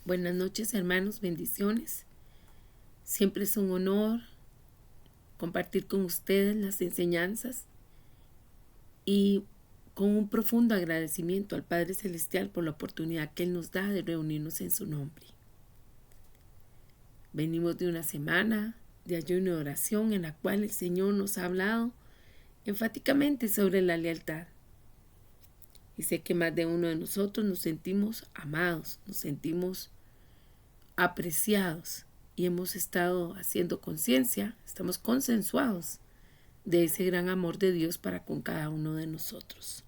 Buenas noches, hermanos, bendiciones. Siempre es un honor compartir con ustedes las enseñanzas y con un profundo agradecimiento al Padre Celestial por la oportunidad que Él nos da de reunirnos en su nombre. Venimos de una semana de ayuno y oración en la cual el Señor nos ha hablado enfáticamente sobre la lealtad. Y sé que más de uno de nosotros nos sentimos amados, nos sentimos apreciados y hemos estado haciendo conciencia, estamos consensuados de ese gran amor de Dios para con cada uno de nosotros.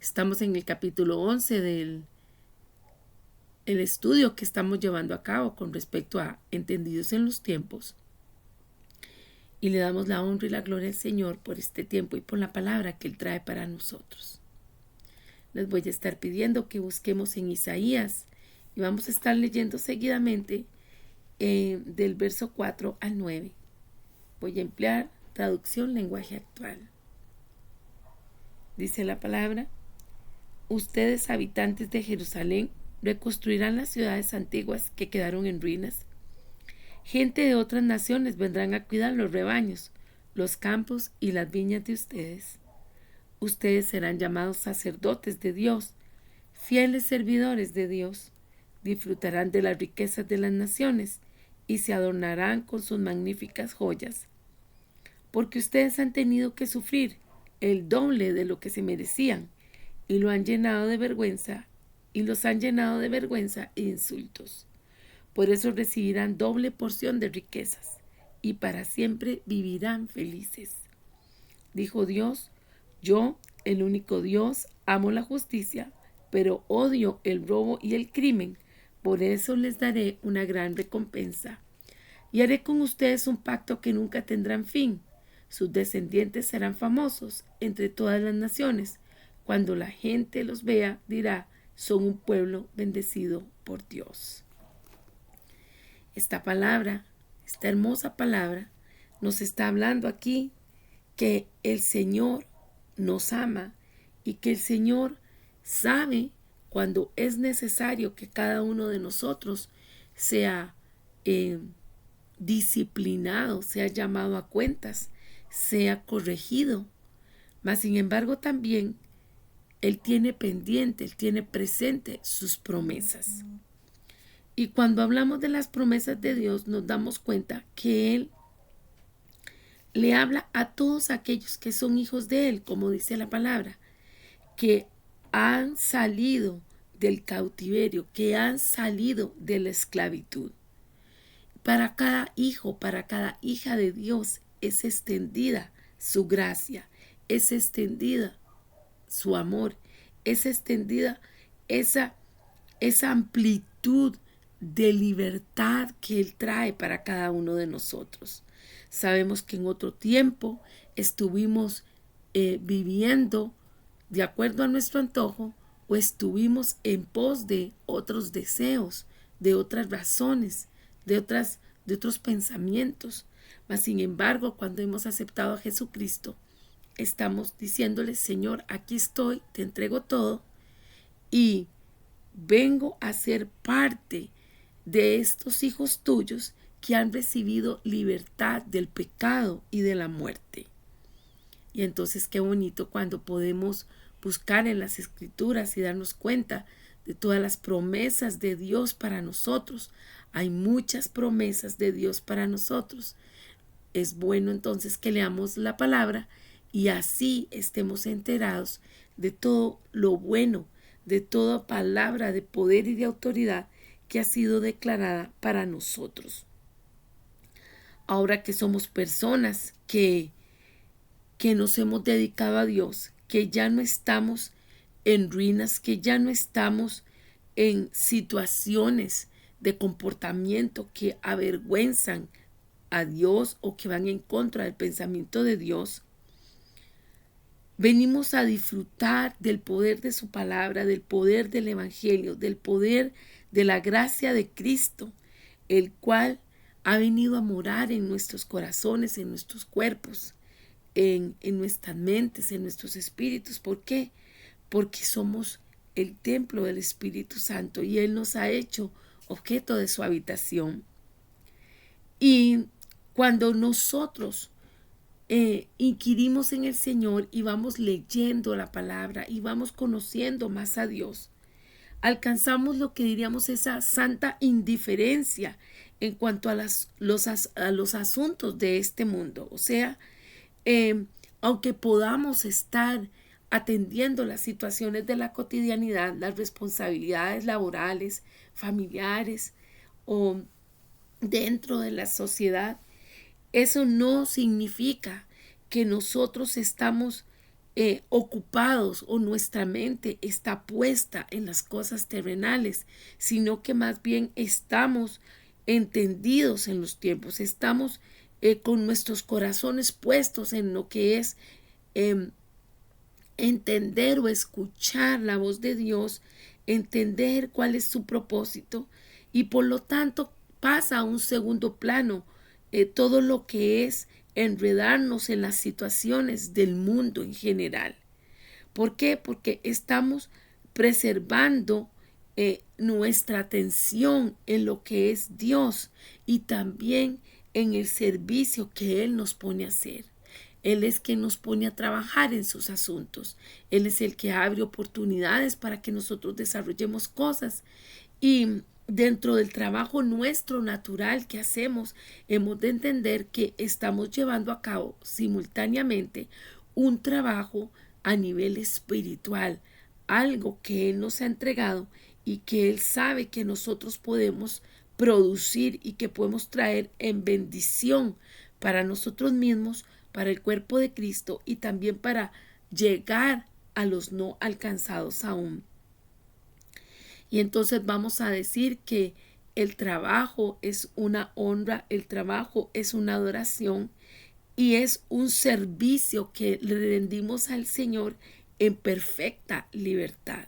Estamos en el capítulo 11 del estudio que estamos llevando a cabo con respecto a entendidos en los tiempos. Y le damos la honra y la gloria al Señor por este tiempo y por la palabra que Él trae para nosotros. Les voy a estar pidiendo que busquemos en Isaías y vamos a estar leyendo seguidamente del verso 4 al 9. Voy a emplear traducción lenguaje actual. Dice la palabra: ustedes, habitantes de Jerusalén, reconstruirán las ciudades antiguas que quedaron en ruinas. Gente de otras naciones vendrán a cuidar los rebaños, los campos y las viñas de ustedes. Ustedes serán llamados sacerdotes de Dios, fieles servidores de Dios. Disfrutarán de las riquezas de las naciones y se adornarán con sus magníficas joyas. Porque ustedes han tenido que sufrir el doble de lo que se merecían y los han llenado de vergüenza e insultos. Por eso recibirán doble porción de riquezas y para siempre vivirán felices. Dijo Dios: yo, el único Dios, amo la justicia, pero odio el robo y el crimen. Por eso les daré una gran recompensa. Y haré con ustedes un pacto que nunca tendrán fin. Sus descendientes serán famosos entre todas las naciones. Cuando la gente los vea, dirá: son un pueblo bendecido por Dios. Esta palabra, esta hermosa palabra, nos está hablando aquí que el Señor nos ama y que el Señor sabe cuando es necesario que cada uno de nosotros sea disciplinado, sea llamado a cuentas, sea corregido. Mas sin embargo también Él tiene pendiente, Él tiene presente sus promesas. Y cuando hablamos de las promesas de Dios nos damos cuenta que Él le habla a todos aquellos que son hijos de Él, como dice la palabra, que han salido del cautiverio, que han salido de la esclavitud. Para cada hijo, para cada hija de Dios es extendida su gracia, es extendida su amor, es extendida esa amplitud de libertad que Él trae para cada uno de nosotros. Sabemos que en otro tiempo estuvimos viviendo de acuerdo a nuestro antojo o estuvimos en pos de otros deseos, de otras razones, de otros pensamientos. Mas sin embargo, cuando hemos aceptado a Jesucristo, estamos diciéndole: Señor, aquí estoy, te entrego todo y vengo a ser parte de estos hijos tuyos que han recibido libertad del pecado y de la muerte. Y entonces qué bonito cuando podemos buscar en las Escrituras y darnos cuenta de todas las promesas de Dios para nosotros. Hay muchas promesas de Dios para nosotros. Es bueno entonces que leamos la palabra y así estemos enterados de todo lo bueno, de toda palabra de poder y de autoridad que ha sido declarada para nosotros. Ahora que somos personas que nos hemos dedicado a Dios, que ya no estamos en ruinas, que ya no estamos en situaciones de comportamiento que avergüenzan a Dios o que van en contra del pensamiento de Dios, venimos a disfrutar del poder de su palabra, del poder del evangelio, del poder de la gracia de Cristo, el cual ha venido a morar en nuestros corazones, en nuestros cuerpos, en nuestras mentes, en nuestros espíritus. ¿Por qué? Porque somos el templo del Espíritu Santo y Él nos ha hecho objeto de su habitación. Y cuando nosotros inquirimos en el Señor y vamos leyendo la palabra y vamos conociendo más a Dios, alcanzamos lo que diríamos esa santa indiferencia en cuanto a los asuntos de este mundo. O sea, aunque podamos estar atendiendo las situaciones de la cotidianidad, las responsabilidades laborales, familiares o dentro de la sociedad, eso no significa que nosotros estamos ocupados o nuestra mente está puesta en las cosas terrenales, sino que más bien estamos entendidos en los tiempos, estamos con nuestros corazones puestos en lo que es entender o escuchar la voz de Dios, entender cuál es su propósito y por lo tanto pasa a un segundo plano todo lo que es enredarnos en las situaciones del mundo en general. ¿Por qué? Porque estamos preservando nuestra atención en lo que es Dios y también en el servicio que Él nos pone a hacer. Él es quien nos pone a trabajar en sus asuntos. Él es el que abre oportunidades para que nosotros desarrollemos cosas. Y dentro del trabajo nuestro natural que hacemos, hemos de entender que estamos llevando a cabo simultáneamente un trabajo a nivel espiritual, algo que Él nos ha entregado y que Él sabe que nosotros podemos producir y que podemos traer en bendición para nosotros mismos, para el cuerpo de Cristo y también para llegar a los no alcanzados aún. Y entonces vamos a decir que el trabajo es una honra, el trabajo es una adoración y es un servicio que le rendimos al Señor en perfecta libertad.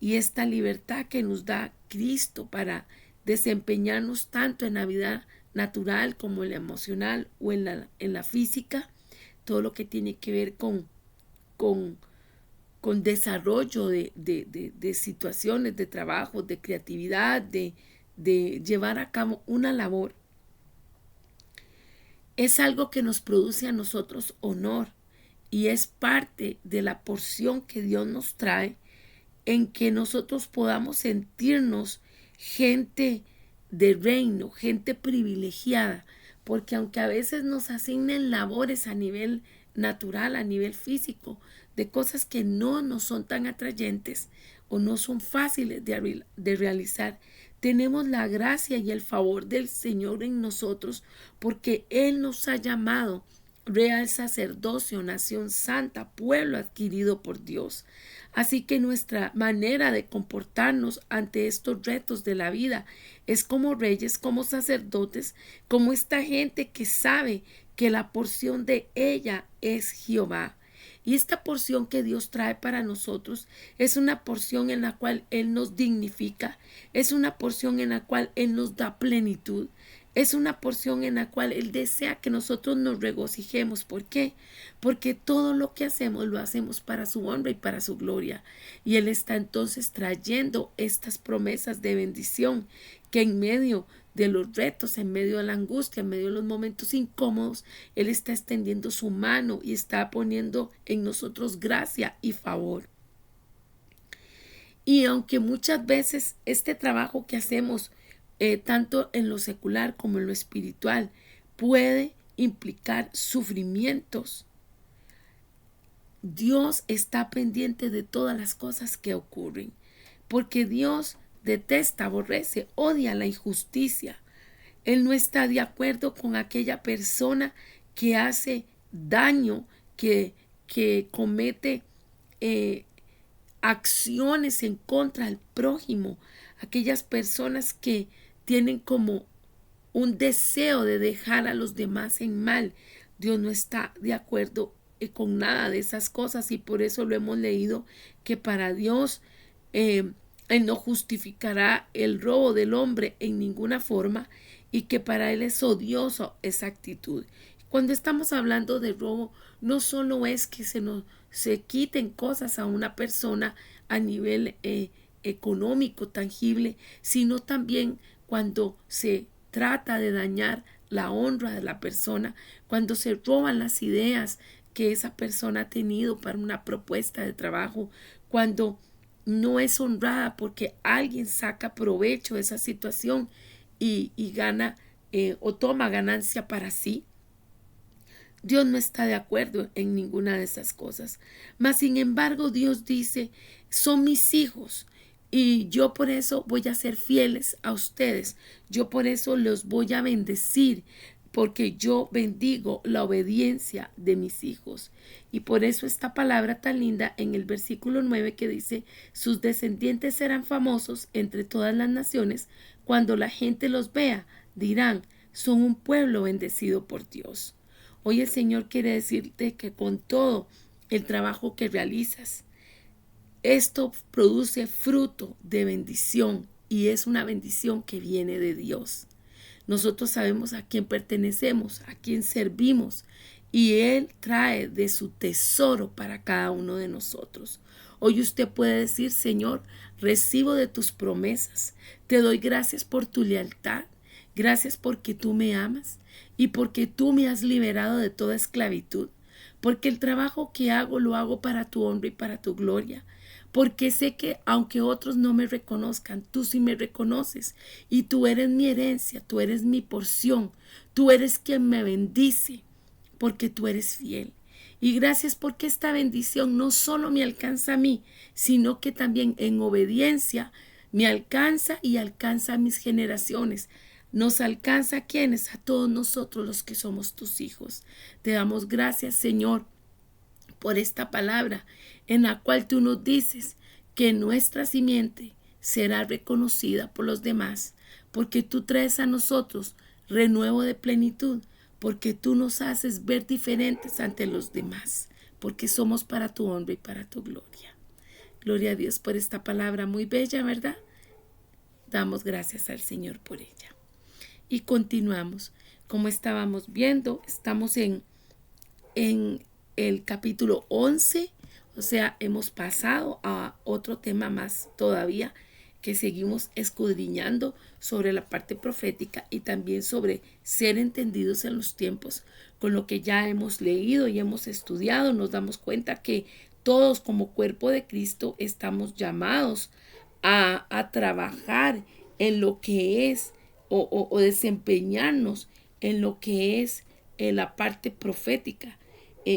Y esta libertad que nos da Cristo para desempeñarnos tanto en la vida natural como en la emocional o en la física, todo lo que tiene que ver con desarrollo de situaciones, de trabajo, de creatividad, de llevar a cabo una labor, es algo que nos produce a nosotros honor y es parte de la porción que Dios nos trae en que nosotros podamos sentirnos gente de reino, gente privilegiada, porque aunque a veces nos asignen labores a nivel natural, a nivel físico, de cosas que no nos son tan atrayentes o no son fáciles de realizar, tenemos la gracia y el favor del Señor en nosotros porque Él nos ha llamado real sacerdocio, nación santa, pueblo adquirido por Dios. Así que nuestra manera de comportarnos ante estos retos de la vida es como reyes, como sacerdotes, como esta gente que sabe que la porción de ella es Jehová. Y esta porción que Dios trae para nosotros es una porción en la cual Él nos dignifica, es una porción en la cual Él nos da plenitud, es una porción en la cual Él desea que nosotros nos regocijemos. ¿Por qué? Porque todo lo que hacemos lo hacemos para su honra y para su gloria. Y Él está entonces trayendo estas promesas de bendición que en medio de los retos, en medio de la angustia, en medio de los momentos incómodos, Él está extendiendo su mano y está poniendo en nosotros gracia y favor. Y aunque muchas veces este trabajo que hacemos, tanto en lo secular como en lo espiritual, puede implicar sufrimientos, Dios está pendiente de todas las cosas que ocurren, porque Dios detesta, aborrece, odia la injusticia. Él no está de acuerdo con aquella persona que hace daño, que comete acciones en contra del prójimo, aquellas personas que tienen como un deseo de dejar a los demás en mal. Dios no está de acuerdo con nada de esas cosas y por eso lo hemos leído que para Dios Él no justificará el robo del hombre en ninguna forma y que para Él es odioso esa actitud. Cuando estamos hablando de robo, no solo es que se quiten cosas a una persona a nivel económico, tangible, sino también cuando se trata de dañar la honra de la persona, cuando se roban las ideas que esa persona ha tenido para una propuesta de trabajo, cuando no es honrada porque alguien saca provecho de esa situación y gana o toma ganancia para sí. Dios no está de acuerdo en ninguna de esas cosas. Mas, sin embargo, Dios dice, son mis hijos y yo por eso voy a ser fieles a ustedes. Yo por eso los voy a bendecir, porque yo bendigo la obediencia de mis hijos. Y por eso esta palabra tan linda en el versículo 9 que dice, sus descendientes serán famosos entre todas las naciones. Cuando la gente los vea, dirán, son un pueblo bendecido por Dios. Hoy el Señor quiere decirte que con todo el trabajo que realizas, esto produce fruto de bendición y es una bendición que viene de Dios. Nosotros sabemos a quién pertenecemos, a quién servimos y Él trae de su tesoro para cada uno de nosotros. Hoy usted puede decir, Señor, recibo de tus promesas, te doy gracias por tu lealtad, gracias porque tú me amas y porque tú me has liberado de toda esclavitud, porque el trabajo que hago lo hago para tu honra y para tu gloria, porque sé que aunque otros no me reconozcan, tú sí me reconoces y tú eres mi herencia, tú eres mi porción, tú eres quien me bendice, porque tú eres fiel. Y gracias porque esta bendición no solo me alcanza a mí, sino que también en obediencia me alcanza y alcanza a mis generaciones. Nos alcanza a quienes, a todos nosotros los que somos tus hijos. Te damos gracias, Señor, por esta palabra en la cual tú nos dices que nuestra simiente será reconocida por los demás, porque tú traes a nosotros renuevo de plenitud, porque tú nos haces ver diferentes ante los demás, porque somos para tu honra y para tu gloria. Gloria a Dios por esta palabra muy bella, ¿verdad? Damos gracias al Señor por ella. Y continuamos. Como estábamos viendo, estamos en el capítulo 11, o sea, hemos pasado a otro tema más todavía que seguimos escudriñando sobre la parte profética y también sobre ser entendidos en los tiempos. Con lo que ya hemos leído y hemos estudiado, nos damos cuenta que todos como cuerpo de Cristo estamos llamados a trabajar en lo que es o desempeñarnos en lo que es la parte profética,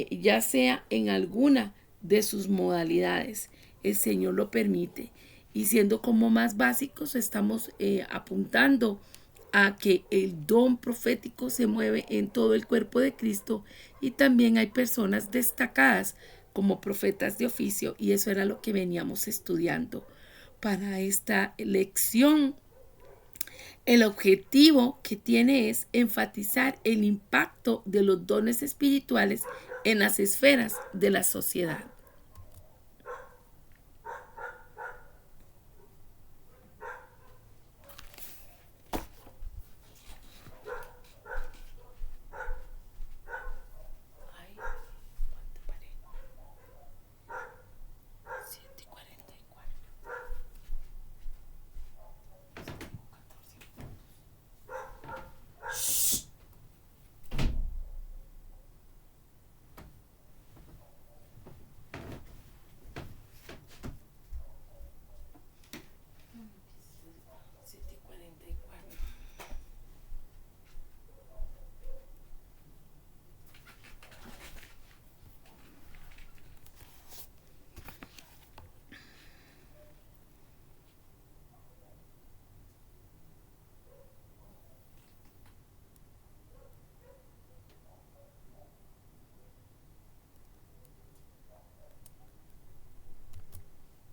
ya sea en alguna de sus modalidades. El Señor lo permite. Y siendo como más básicos, estamos apuntando a que el don profético se mueve en todo el cuerpo de Cristo y también hay personas destacadas como profetas de oficio, y eso era lo que veníamos estudiando para esta lección. El objetivo que tiene es enfatizar el impacto de los dones espirituales en las esferas de la sociedad.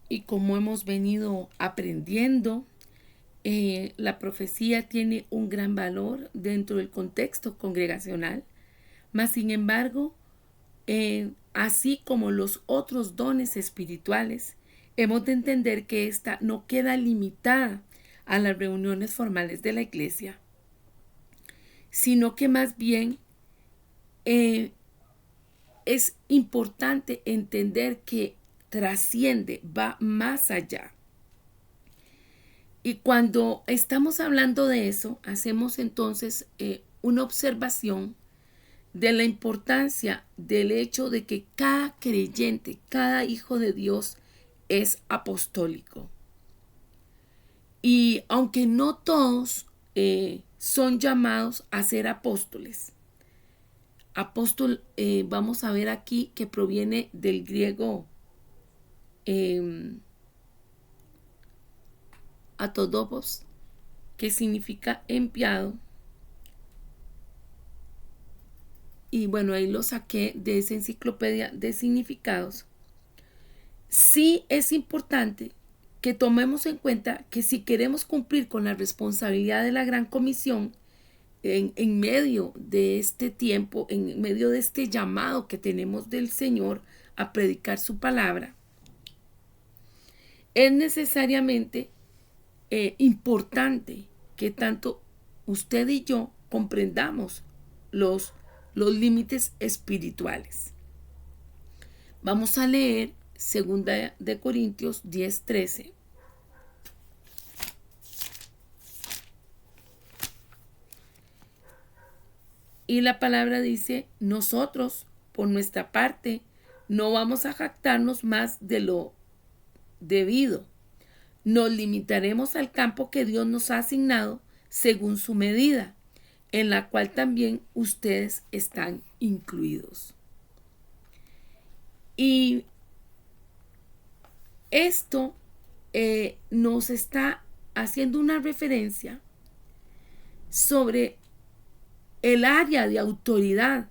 Y como hemos venido aprendiendo, la profecía tiene un gran valor dentro del contexto congregacional, mas sin embargo, así como los otros dones espirituales, hemos de entender que esta no queda limitada a las reuniones formales de la iglesia, sino que más bien es importante entender que trasciende, va más allá. Y cuando estamos hablando de eso, hacemos entonces una observación de la importancia del hecho de que cada creyente, cada hijo de Dios es apostólico. Y aunque no todos son llamados a ser apóstoles, apóstol, vamos a ver aquí que proviene del griego atodobos, que significa enviado. Y bueno, ahí lo saqué de esa enciclopedia de significados. Sí es importante que tomemos en cuenta que si queremos cumplir con la responsabilidad de la Gran Comisión en medio de este tiempo, en medio de este llamado que tenemos del Señor a predicar su palabra, es necesariamente importante que tanto usted y yo comprendamos los límites espirituales. Vamos a leer 2 de Corintios 10:13. Y la palabra dice: nosotros, por nuestra parte, no vamos a jactarnos más de lo debido. Nos limitaremos al campo que Dios nos ha asignado según su medida, en la cual también ustedes están incluidos. Y esto nos está haciendo una referencia sobre el área de autoridad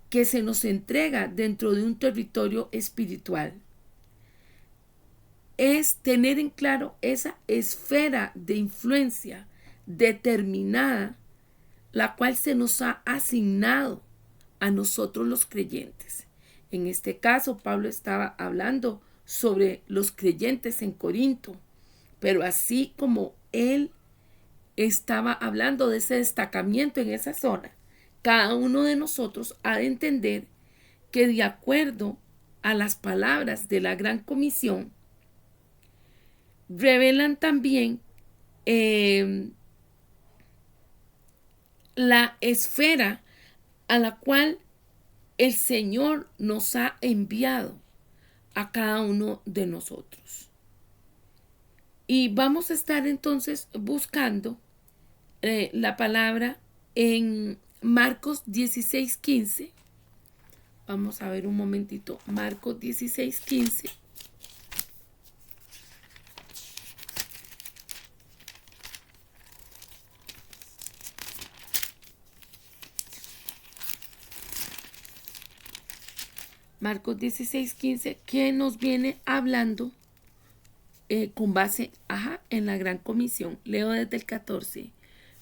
que se nos entrega dentro de un territorio espiritual. Es tener en claro esa esfera de influencia determinada, la cual se nos ha asignado a nosotros los creyentes. En este caso, Pablo estaba hablando sobre los creyentes en Corinto, pero así como él estaba hablando de ese destacamiento en esa zona, cada uno de nosotros ha de entender que de acuerdo a las palabras de la Gran Comisión, revelan también la esfera a la cual el Señor nos ha enviado a cada uno de nosotros. Y vamos a estar entonces buscando la palabra en Marcos 16:15. Vamos a ver un momentito. Marcos 16:15. Marcos 16:15, que nos viene hablando con base en la Gran Comisión. Leo desde el 14.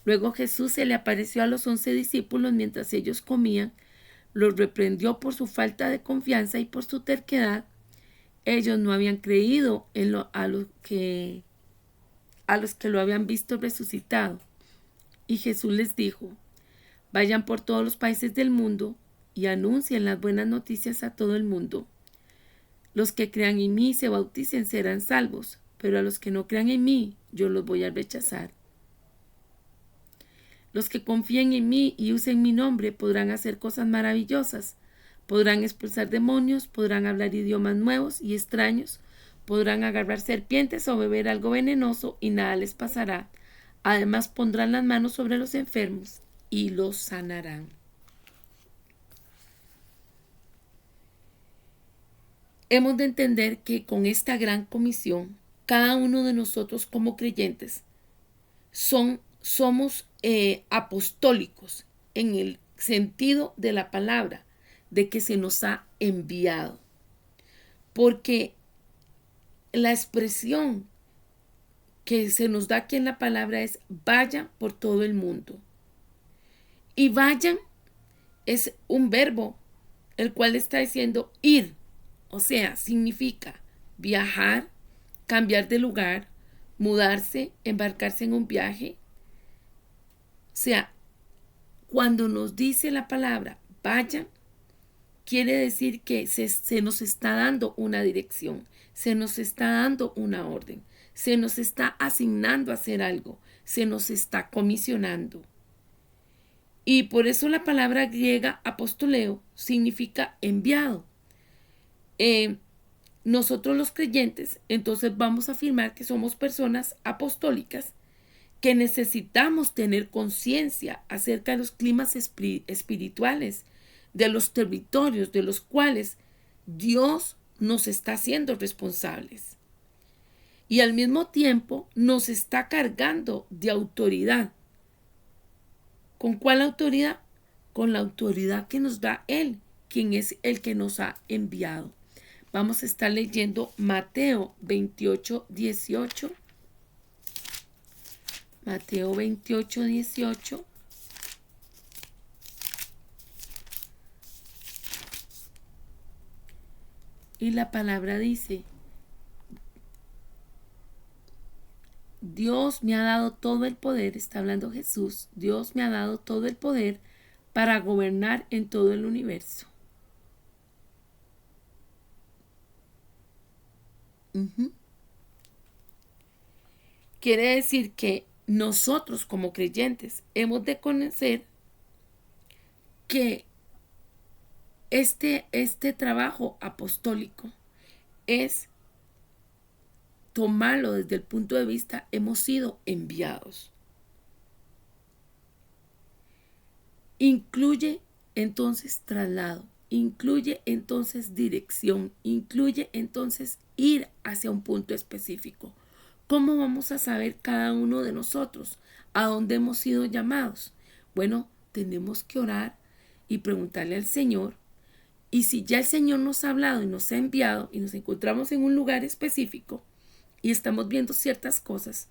Luego Jesús se le apareció a los 11 discípulos mientras ellos comían, los reprendió por su falta de confianza y por su terquedad. Ellos no habían creído a los que lo habían visto resucitado. Y Jesús les dijo: vayan por todos los países del mundo y anuncien las buenas noticias a todo el mundo. Los que crean en mí y se bauticen serán salvos, pero a los que no crean en mí, yo los voy a rechazar. Los que confíen en mí y usen mi nombre podrán hacer cosas maravillosas, podrán expulsar demonios, podrán hablar idiomas nuevos y extraños, podrán agarrar serpientes o beber algo venenoso y nada les pasará. Además pondrán las manos sobre los enfermos y los sanarán. Hemos de entender que con esta gran comisión, cada uno de nosotros como creyentes somos apostólicos en el sentido de la palabra, de que se nos ha enviado. Porque la expresión que se nos da aquí en la palabra es: vayan por todo el mundo. Y vayan es un verbo, el cual está diciendo ir. O sea, significa viajar, cambiar de lugar, mudarse, embarcarse en un viaje. O sea, cuando nos dice la palabra vayan, quiere decir que se nos está dando una dirección, se nos está dando una orden, se nos está asignando a hacer algo, se nos está comisionando. Y por eso la palabra griega apostoleo significa enviado. Nosotros los creyentes, entonces vamos a afirmar que somos personas apostólicas, que necesitamos tener conciencia acerca de los climas espirituales, de los territorios de los cuales Dios nos está haciendo responsables. Y al mismo tiempo nos está cargando de autoridad. ¿Con cuál autoridad? Con la autoridad que nos da Él, quien es el que nos ha enviado. Vamos a estar leyendo Mateo 28, 18. Mateo 28, 18. Y la palabra dice: Dios me ha dado todo el poder, está hablando Jesús, Dios me ha dado todo el poder para gobernar en todo el universo. Quiere decir que nosotros como creyentes hemos de conocer que este trabajo apostólico es tomarlo desde el punto de vista, hemos sido enviados. Incluye entonces traslado, incluye entonces dirección, incluye entonces ir hacia un punto específico. ¿Cómo vamos a saber cada uno de nosotros a dónde hemos sido llamados? Bueno, tenemos que orar y preguntarle al Señor. Y si ya el Señor nos ha hablado y nos ha enviado y nos encontramos en un lugar específico y estamos viendo ciertas cosas,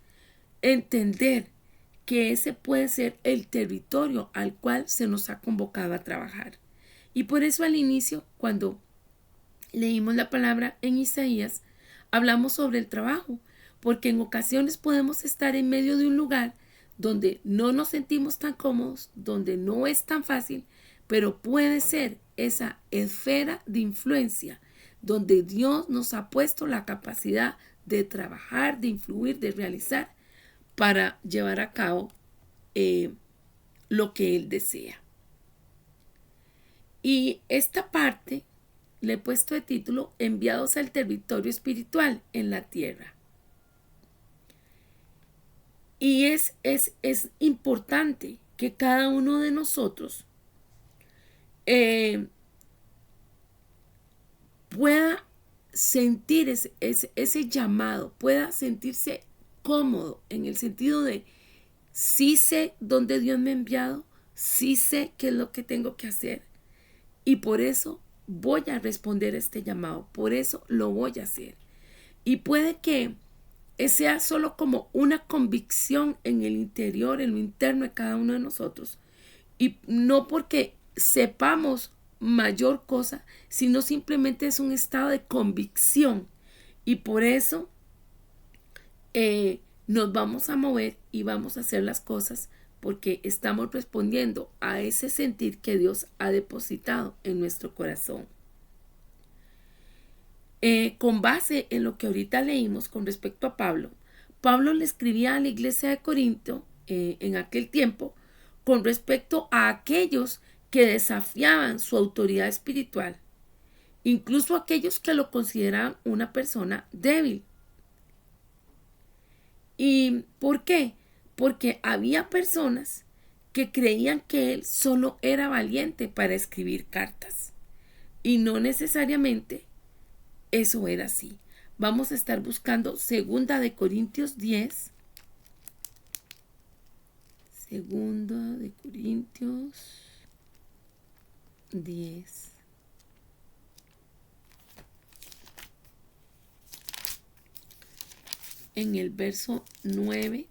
entender que ese puede ser el territorio al cual se nos ha convocado a trabajar. Y por eso al inicio, cuando leímos la palabra en Isaías, hablamos sobre el trabajo, porque en ocasiones podemos estar en medio de un lugar donde no nos sentimos tan cómodos, donde no es tan fácil, pero puede ser esa esfera de influencia donde Dios nos ha puesto la capacidad de trabajar, de influir, de realizar para llevar a cabo lo que Él desea. Y esta parte le he puesto de título Enviados al territorio espiritual en la tierra. Y es importante que cada uno de nosotros pueda sentir ese llamado, pueda sentirse cómodo en el sentido de sí sé dónde Dios me ha enviado, sí sé qué es lo que tengo que hacer y por eso voy a responder a este llamado, por eso lo voy a hacer. Y puede que sea solo como una convicción en el interior, en lo interno de cada uno de nosotros, y no porque sepamos mayor cosa, sino simplemente es un estado de convicción y por eso nos vamos a mover y vamos a hacer las cosas porque estamos respondiendo a ese sentir que Dios ha depositado en nuestro corazón. Con base en lo que ahorita leímos con respecto a Pablo le escribía a la iglesia de Corinto en aquel tiempo con respecto a aquellos que desafiaban su autoridad espiritual, incluso aquellos que lo consideraban una persona débil. ¿Y por qué? Porque había personas que creían que él solo era valiente para escribir cartas y no necesariamente eso era así. Vamos a estar buscando 2 de Corintios 10. 2 de Corintios 10. En el verso 9,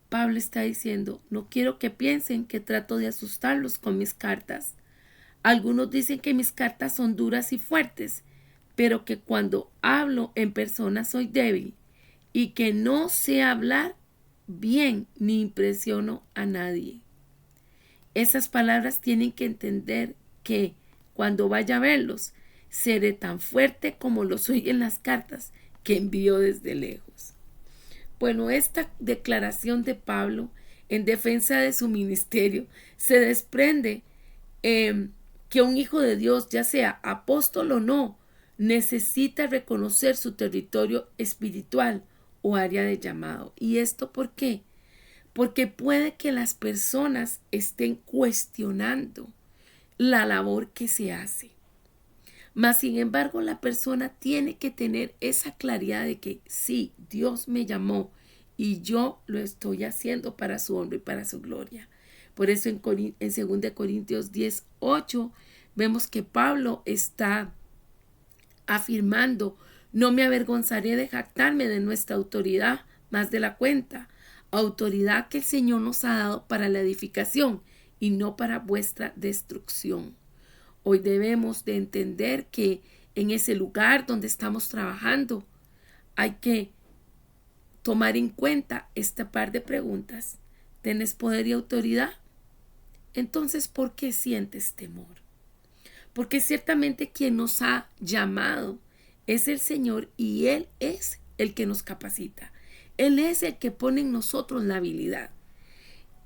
Pablo está diciendo: no quiero que piensen que trato de asustarlos con mis cartas. Algunos dicen que mis cartas son duras y fuertes, pero que cuando hablo en persona soy débil y que no sé hablar bien ni impresiono a nadie. Esas palabras tienen que entender que cuando vaya a verlos, seré tan fuerte como lo soy en las cartas que envío desde lejos. Bueno, esta declaración de Pablo en defensa de su ministerio se desprende que un hijo de Dios, ya sea apóstol o no, necesita reconocer su territorio espiritual o área de llamado. ¿Y esto por qué? Porque puede que las personas estén cuestionando la labor que se hace. Mas, sin embargo, la persona tiene que tener esa claridad de que sí, Dios me llamó y yo lo estoy haciendo para su honra y para su gloria. Por eso en 2 Corintios 10:8 vemos que Pablo está afirmando: no me avergonzaré de jactarme de nuestra autoridad más de la cuenta, autoridad que el Señor nos ha dado para la edificación y no para vuestra destrucción. Hoy debemos de entender que en ese lugar donde estamos trabajando hay que tomar en cuenta esta par de preguntas. ¿Tienes poder y autoridad? Entonces, ¿por qué sientes temor? Porque ciertamente quien nos ha llamado es el Señor y Él es el que nos capacita. Él es el que pone en nosotros la habilidad.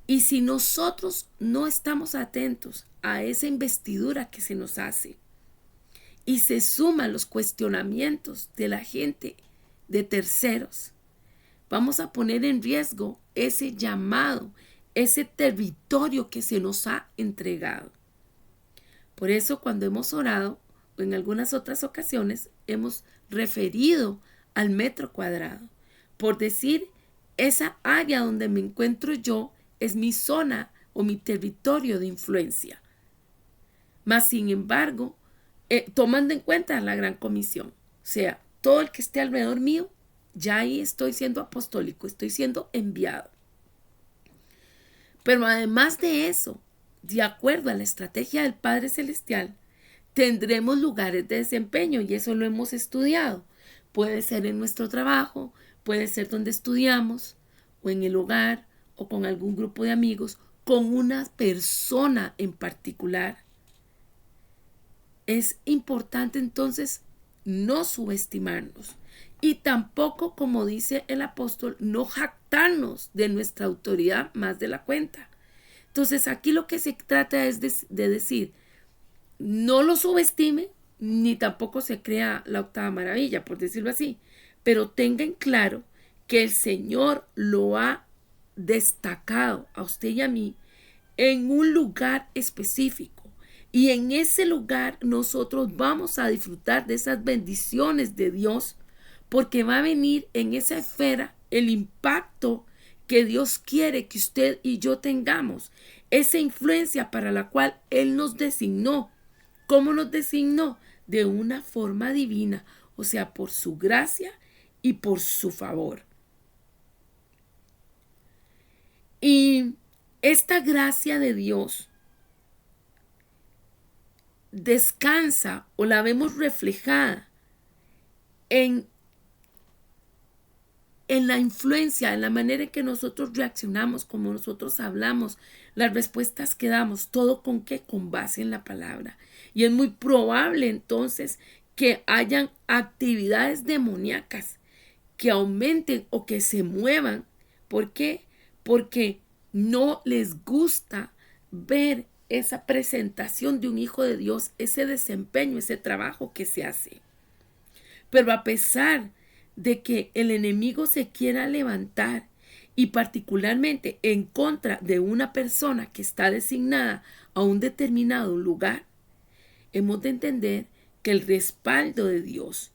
Y si nosotros no estamos atentos a esa investidura que se nos hace y se suman los cuestionamientos de la gente, de terceros, vamos a poner en riesgo ese llamado, ese territorio que se nos ha entregado. Por eso, cuando hemos orado, o en algunas otras ocasiones, hemos referido al metro cuadrado. Por decir, esa área donde me encuentro yo es mi zona o mi territorio de influencia. Mas, sin embargo, tomando en cuenta la gran comisión, o sea, todo el que esté alrededor mío, ya ahí estoy siendo apostólico, estoy siendo enviado. Pero además de eso, de acuerdo a la estrategia del Padre Celestial, tendremos lugares de desempeño y eso lo hemos estudiado. Puede ser en nuestro trabajo, puede ser donde estudiamos, o en el hogar, o con algún grupo de amigos, con una persona en particular. Es importante entonces no subestimarnos y tampoco, como dice el apóstol, no jactarnos de nuestra autoridad más de la cuenta. Entonces aquí lo que se trata es de decir, no lo subestime ni tampoco se crea la octava maravilla, por decirlo así, pero tengan claro que el Señor lo ha destacado a usted y a mí en un lugar específico. Y en ese lugar nosotros vamos a disfrutar de esas bendiciones de Dios, porque va a venir en esa esfera el impacto que Dios quiere que usted y yo tengamos, esa influencia para la cual Él nos designó. ¿Cómo nos designó? De una forma divina, o sea, por su gracia y por su favor. Y esta gracia de Dios descansa o la vemos reflejada en la influencia, en la manera en que nosotros reaccionamos, como nosotros hablamos, las respuestas que damos, todo con qué, con base en la palabra. Y es muy probable entonces que hayan actividades demoníacas que aumenten o que se muevan. ¿Por qué? Porque no les gusta ver esa presentación de un hijo de Dios, ese desempeño, ese trabajo que se hace. Pero a pesar de que el enemigo se quiera levantar y particularmente en contra de una persona que está designada a un determinado lugar, hemos de entender que el respaldo de Dios,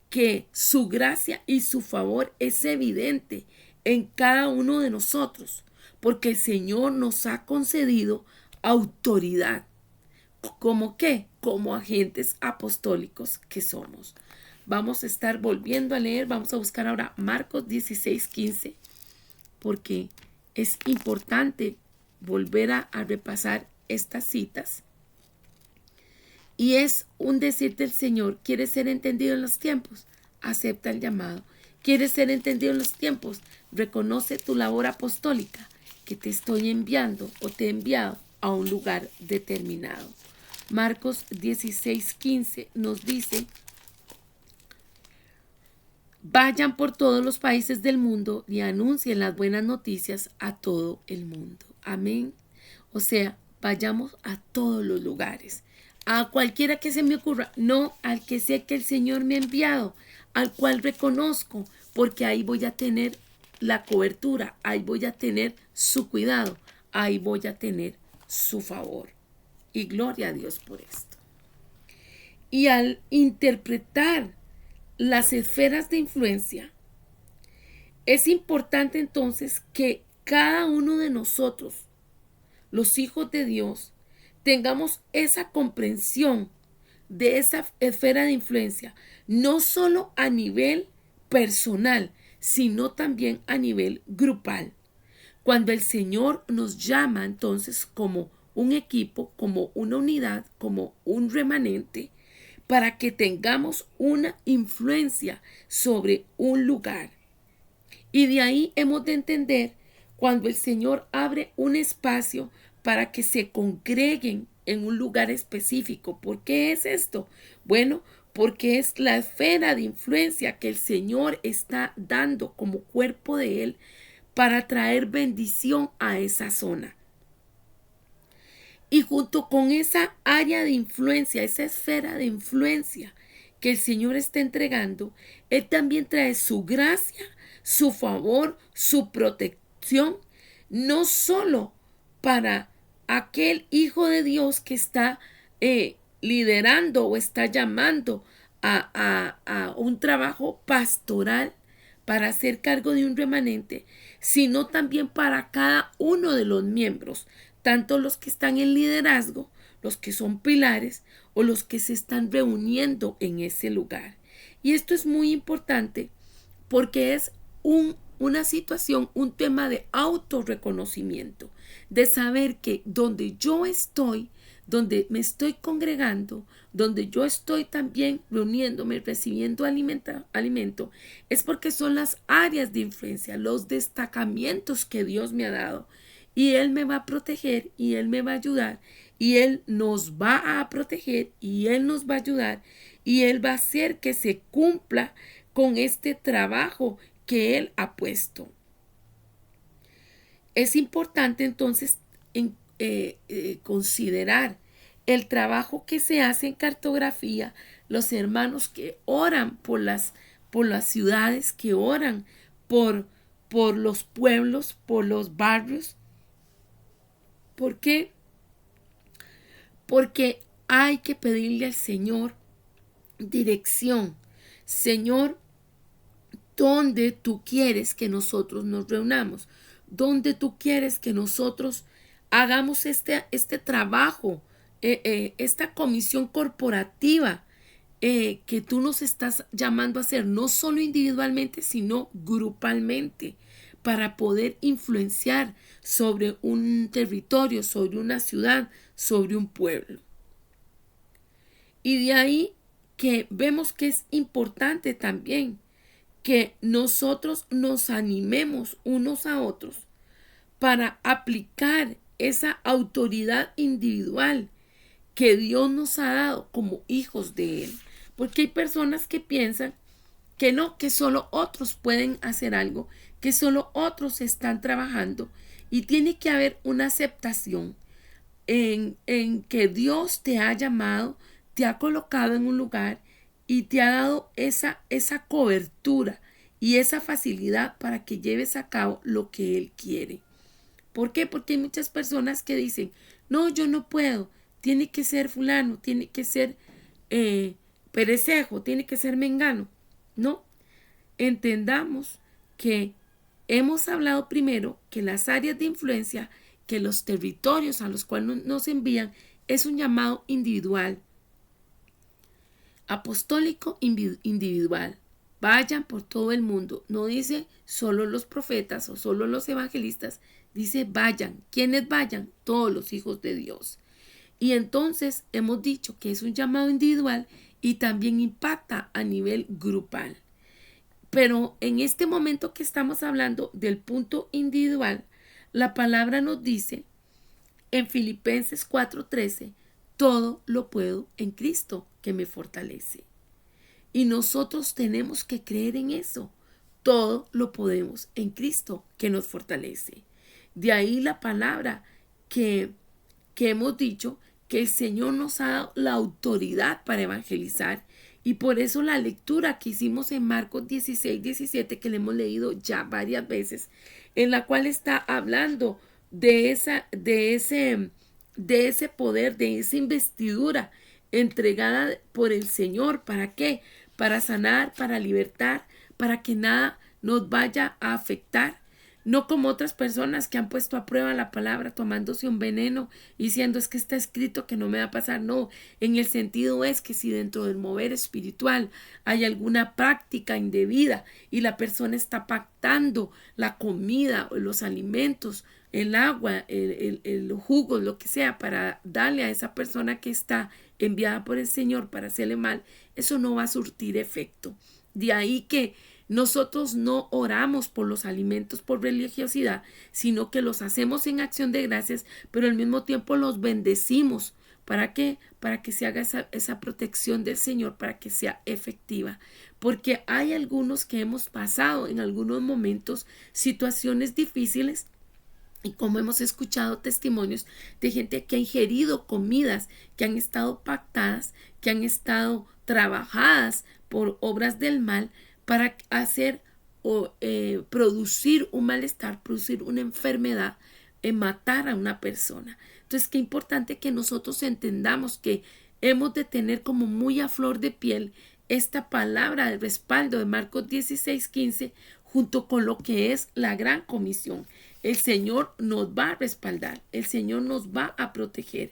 que su gracia y su favor es evidente en cada uno de nosotros, porque el Señor nos ha concedido autoridad. ¿Cómo qué? Como agentes apostólicos que somos. Vamos a estar volviendo a leer, vamos a buscar ahora Marcos 16:15, porque es importante volver a repasar estas citas. Y es un decir del Señor: ¿quieres ser entendido en los tiempos? Acepta el llamado. ¿Quieres ser entendido en los tiempos? Reconoce tu labor apostólica, que te estoy enviando o te he enviado a un lugar determinado. Marcos 16:15 nos dice: vayan por todos los países del mundo y anuncien las buenas noticias a todo el mundo. Amén. O sea, vayamos a todos los lugares, a cualquiera que se me ocurra, no al que sé que el Señor me ha enviado, al cual reconozco, porque ahí voy a tener la cobertura, ahí voy a tener su cuidado, ahí voy a tener su favor. Y gloria a Dios por esto. Y al interpretar las esferas de influencia, es importante entonces que cada uno de nosotros, los hijos de Dios, tengamos esa comprensión de esa esfera de influencia, no solo a nivel personal, sino también a nivel grupal. Cuando el Señor nos llama entonces como un equipo, como una unidad, como un remanente, para que tengamos una influencia sobre un lugar. Y de ahí hemos de entender cuando el Señor abre un espacio para que se congreguen en un lugar específico. ¿Por qué es esto? Bueno, porque es la esfera de influencia que el Señor está dando como cuerpo de Él para traer bendición a esa zona. Y junto con esa área de influencia, esa esfera de influencia que el Señor está entregando, Él también trae su gracia, su favor, su protección, no solo para aquel hijo de Dios que está liderando o está llamando a un trabajo pastoral para hacer cargo de un remanente, sino también para cada uno de los miembros, tanto los que están en liderazgo, los que son pilares o los que se están reuniendo en ese lugar. Y esto es muy importante porque es una situación, un tema de autorreconocimiento, de saber que donde yo estoy, donde me estoy congregando, donde yo estoy también reuniéndome, recibiendo alimento, es porque son las áreas de influencia, los destacamientos que Dios me ha dado. Y Él me va a proteger y Él me va a ayudar y Él nos va a proteger y Él nos va a ayudar y Él va a hacer que se cumpla con este trabajo que Él ha puesto. Es importante entonces considerar el trabajo que se hace en cartografía, los hermanos que oran por las ciudades, que oran por los pueblos, por los barrios. ¿Por qué? Porque hay que pedirle al Señor dirección. Señor, ¿dónde tú quieres que nosotros nos reunamos? ¿Dónde tú quieres que nosotros hagamos este trabajo, esta comisión corporativa que tú nos estás llamando a hacer, no solo individualmente, sino grupalmente, para poder influenciar sobre un territorio, sobre una ciudad, sobre un pueblo? Y de ahí que vemos que es importante también que nosotros nos animemos unos a otros para aplicar esa autoridad individual que Dios nos ha dado como hijos de Él. Porque hay personas que piensan que no, que solo otros pueden hacer algo, que solo otros están trabajando, y tiene que haber una aceptación en que Dios te ha llamado, te ha colocado en un lugar y te ha dado esa cobertura y esa facilidad para que lleves a cabo lo que Él quiere. ¿Por qué? Porque hay muchas personas que dicen, no, yo no puedo, tiene que ser fulano, tiene que ser Perecejo, tiene que ser Mengano. No, entendamos que hemos hablado primero que las áreas de influencia, que los territorios a los cuales nos envían, es un llamado individual, apostólico individual. Vayan por todo el mundo. No dice solo los profetas o solo los evangelistas. Dice vayan. ¿Quiénes vayan? Todos los hijos de Dios. Y entonces hemos dicho que es un llamado individual y también impacta a nivel grupal. Pero en este momento que estamos hablando del punto individual, la palabra nos dice en Filipenses 4:13, todo lo puedo en Cristo que me fortalece. Y nosotros tenemos que creer en eso. Todo lo podemos en Cristo que nos fortalece. De ahí la palabra que hemos dicho, que el Señor nos ha dado la autoridad para evangelizar. Y por eso la lectura que hicimos en Marcos 16:17, que le hemos leído ya varias veces, en la cual está hablando de ese poder, de esa investidura entregada por el Señor. ¿Para qué? Para sanar, para libertar, para que nada nos vaya a afectar. No como otras personas que han puesto a prueba la palabra tomándose un veneno y diciendo es que está escrito que no me va a pasar. No, en el sentido es que si dentro del mover espiritual hay alguna práctica indebida y la persona está pactando la comida o los alimentos, el agua, el jugo, lo que sea, para darle a esa persona que está enviada por el Señor para hacerle mal, eso no va a surtir efecto. De ahí que nosotros no oramos por los alimentos por religiosidad, sino que los hacemos en acción de gracias, pero al mismo tiempo los bendecimos. ¿Para qué? Para que se haga esa protección del Señor, para que sea efectiva. Porque hay algunos que hemos pasado en algunos momentos situaciones difíciles, y como hemos escuchado testimonios de gente que ha ingerido comidas que han estado pactadas, que han estado trabajadas por obras del mal, para hacer o producir un malestar, producir una enfermedad, matar a una persona. Entonces, qué importante que nosotros entendamos que hemos de tener como muy a flor de piel esta palabra de respaldo de Marcos 16:15 junto con lo que es la gran comisión. El Señor nos va a respaldar, el Señor nos va a proteger.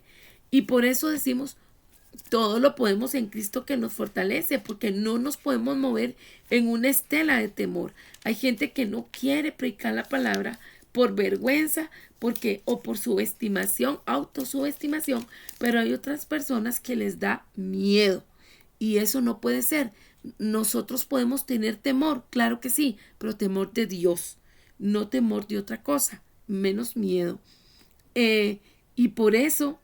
Y por eso decimos, todo lo podemos en Cristo que nos fortalece, porque no nos podemos mover en una estela de temor. Hay gente que no quiere predicar la palabra por vergüenza, o por subestimación, autosubestimación, pero hay otras personas que les da miedo y eso no puede ser. Nosotros podemos tener temor, claro que sí, pero temor de Dios, no temor de otra cosa, menos miedo. Y por eso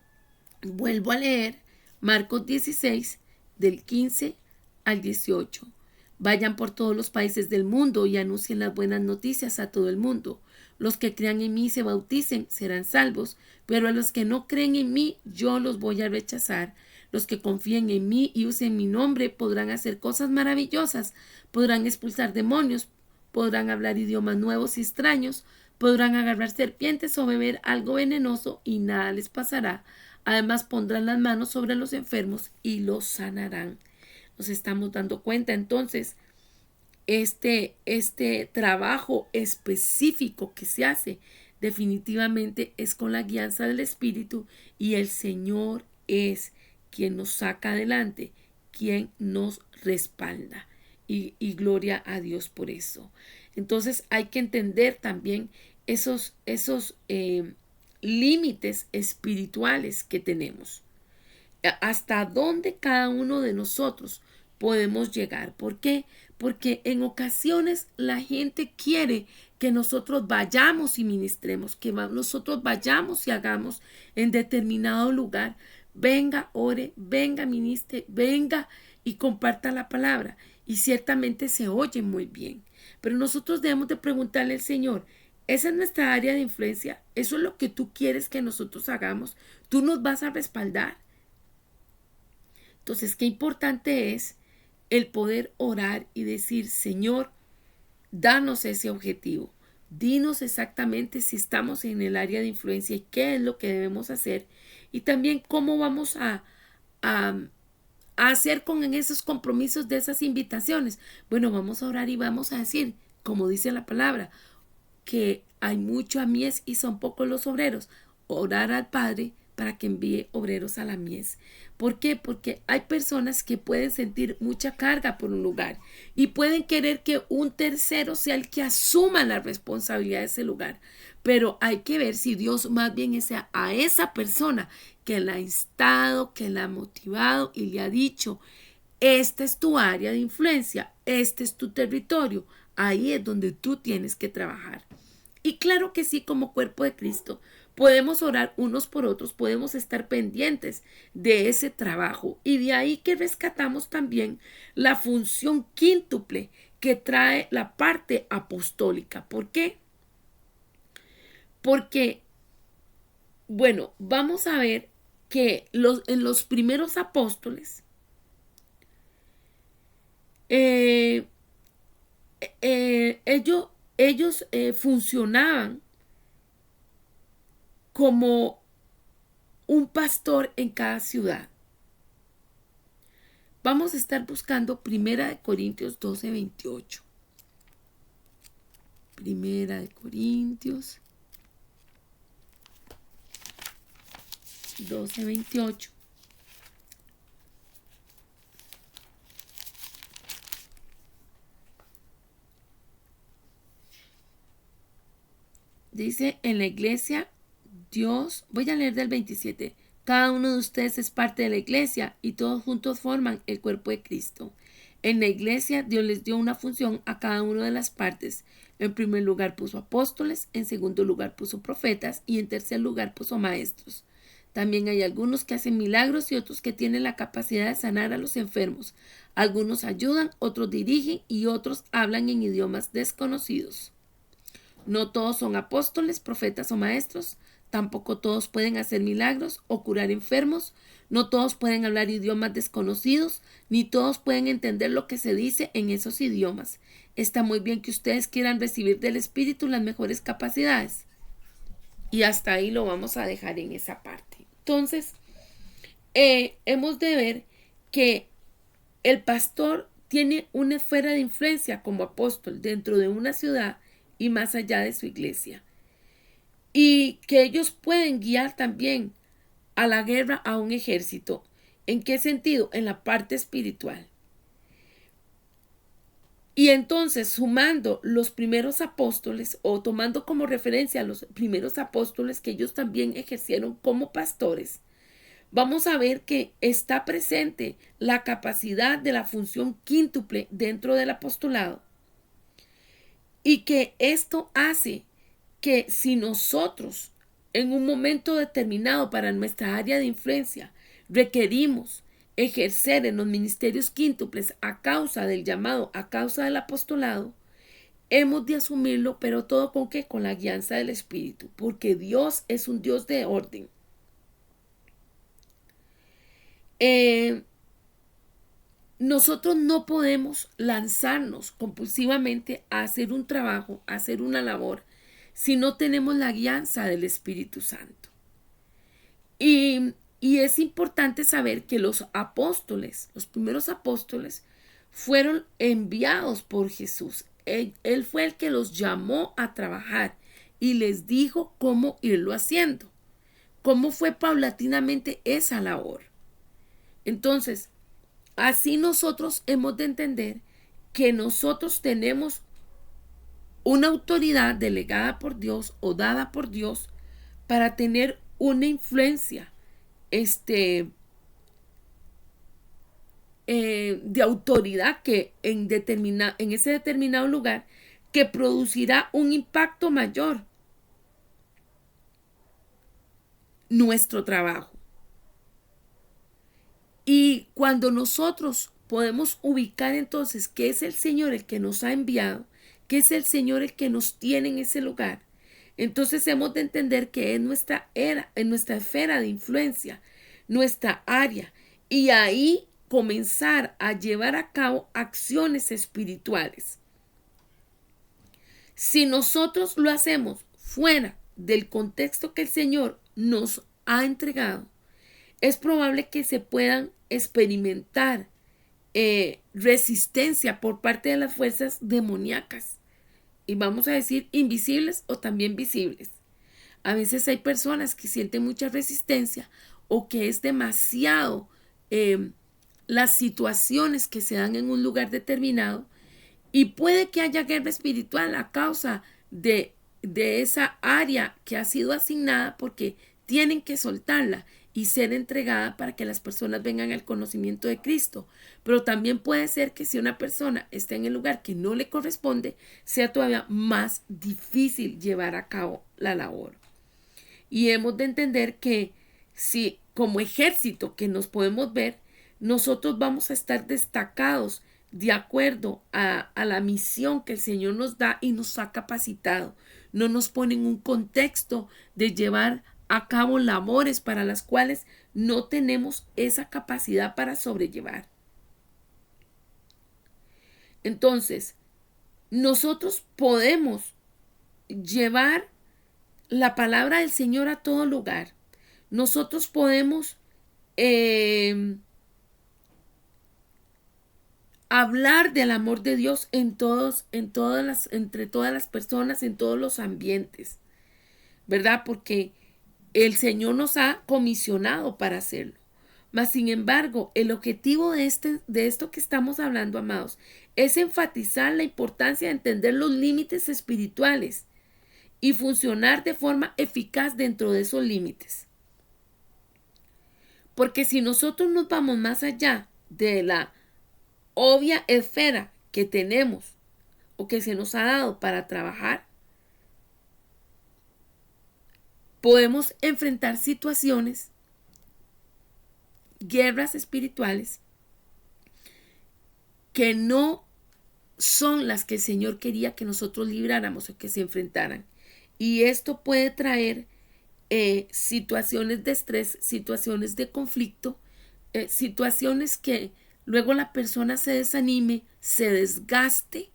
vuelvo a leer Marcos 16, del 15 al 18. Vayan por todos los países del mundo y anuncien las buenas noticias a todo el mundo. Los que crean en mí y se bauticen serán salvos, pero a los que no creen en mí yo los voy a rechazar. Los que confíen en mí y usen mi nombre podrán hacer cosas maravillosas, podrán expulsar demonios, podrán hablar idiomas nuevos y extraños, podrán agarrar serpientes o beber algo venenoso y nada les pasará. Además pondrán las manos sobre los enfermos y los sanarán. Nos estamos dando cuenta entonces, este trabajo específico que se hace definitivamente es con la guianza del Espíritu, y el Señor es quien nos saca adelante, quien nos respalda. Y gloria a Dios por eso. Entonces hay que entender también esos límites espirituales que tenemos. Hasta dónde cada uno de nosotros podemos llegar. ¿Por qué? Porque en ocasiones la gente quiere que nosotros vayamos y ministremos, que nosotros vayamos y hagamos en determinado lugar. Venga, ore, venga, ministre, venga y comparta la palabra. Y ciertamente se oye muy bien. Pero nosotros debemos de preguntarle al Señor, ¿esa es nuestra área de influencia? ¿Eso es lo que tú quieres que nosotros hagamos? ¿Tú nos vas a respaldar? Entonces, qué importante es el poder orar y decir, Señor, danos ese objetivo. Dinos exactamente si estamos en el área de influencia y qué es lo que debemos hacer. Y también cómo vamos a hacer con esos compromisos de esas invitaciones. Bueno, vamos a orar y vamos a decir, como dice la palabra, que hay mucho a mies y son pocos los obreros. Orar al Padre para que envíe obreros a la mies. ¿Por qué? Porque hay personas que pueden sentir mucha carga por un lugar y pueden querer que un tercero sea el que asuma la responsabilidad de ese lugar. Pero hay que ver si Dios más bien es a esa persona que la ha instado, que la ha motivado y le ha dicho, esta es tu área de influencia, este es tu territorio, ahí es donde tú tienes que trabajar. Y claro que sí, como cuerpo de Cristo, podemos orar unos por otros, podemos estar pendientes de ese trabajo. Y de ahí que rescatamos también la función quíntuple que trae la parte apostólica. ¿Por qué? Porque, bueno, vamos a ver que en los primeros apóstoles, ellos funcionaban como un pastor en cada ciudad. Vamos a estar buscando 1 Corintios 12:28. 1 Corintios 12:28. Dice en la iglesia, Dios, voy a leer del 27. Cada uno de ustedes es parte de la iglesia y todos juntos forman el cuerpo de Cristo. En la iglesia, Dios les dio una función a cada una de las partes. En primer lugar puso apóstoles, en segundo lugar puso profetas y en tercer lugar puso maestros. También hay algunos que hacen milagros y otros que tienen la capacidad de sanar a los enfermos. Algunos ayudan, otros dirigen y otros hablan en idiomas desconocidos. No todos son apóstoles, profetas o maestros. Tampoco todos pueden hacer milagros o curar enfermos. No todos pueden hablar idiomas desconocidos, ni todos pueden entender lo que se dice en esos idiomas. Está muy bien que ustedes quieran recibir del Espíritu las mejores capacidades. Y hasta ahí lo vamos a dejar en esa parte. Entonces, hemos de ver que el pastor tiene una esfera de influencia como apóstol dentro de una ciudad y más allá de su iglesia. Y que ellos pueden guiar también a la guerra a un ejército. ¿En qué sentido? En la parte espiritual. Y entonces, sumando los primeros apóstoles o tomando como referencia a los primeros apóstoles que ellos también ejercieron como pastores, vamos a ver que está presente la capacidad de la función quíntuple dentro del apostolado. Y que esto hace que si nosotros en un momento determinado para nuestra área de influencia requerimos ejercer en los ministerios quíntuples a causa del llamado, a causa del apostolado, hemos de asumirlo, pero todo con qué, con la guianza del Espíritu, porque Dios es un Dios de orden. Nosotros no podemos lanzarnos compulsivamente a hacer un trabajo, a hacer una labor, si no tenemos la guianza del Espíritu Santo. Y es importante saber que los apóstoles, los primeros apóstoles, fueron enviados por Jesús. Él fue el que los llamó a trabajar y les dijo cómo irlo haciendo, cómo fue paulatinamente esa labor. Entonces, así nosotros hemos de entender que nosotros tenemos una autoridad delegada por Dios o dada por Dios para tener una influencia de autoridad que en ese determinado lugar que producirá un impacto mayor. Nuestro trabajo. Y cuando nosotros podemos ubicar entonces que es el Señor el que nos ha enviado, que es el Señor el que nos tiene en ese lugar, entonces hemos de entender que es nuestra esfera de influencia, nuestra área, y ahí comenzar a llevar a cabo acciones espirituales. Si nosotros lo hacemos fuera del contexto que el Señor nos ha entregado, es probable que se puedan experimentar resistencia por parte de las fuerzas demoníacas. Y vamos a decir invisibles o también visibles. A veces hay personas que sienten mucha resistencia o que es demasiado las situaciones que se dan en un lugar determinado y puede que haya guerra espiritual a causa de esa área que ha sido asignada porque tienen que soltarla y ser entregada para que las personas vengan al conocimiento de Cristo. Pero también puede ser que si una persona está en el lugar que no le corresponde, sea todavía más difícil llevar a cabo la labor. Y hemos de entender que si como ejército que nos podemos ver, nosotros vamos a estar destacados de acuerdo a la misión que el Señor nos da y nos ha capacitado. No nos pone en un contexto de llevar a cabo labores para las cuales no tenemos esa capacidad para sobrellevar. Entonces, nosotros podemos llevar la palabra del Señor a todo lugar. Nosotros podemos hablar del amor de Dios entre todas las personas, en todos los ambientes, ¿verdad? Porque el Señor nos ha comisionado para hacerlo. Mas, sin embargo, el objetivo de esto que estamos hablando, amados, es enfatizar la importancia de entender los límites espirituales y funcionar de forma eficaz dentro de esos límites. Porque si nosotros nos vamos más allá de la obvia esfera que tenemos o que se nos ha dado para trabajar, podemos enfrentar situaciones, guerras espirituales que no son las que el Señor quería que nosotros libráramos o que se enfrentaran. Y esto puede traer situaciones de estrés, situaciones de conflicto, situaciones que luego la persona se desanime, se desgaste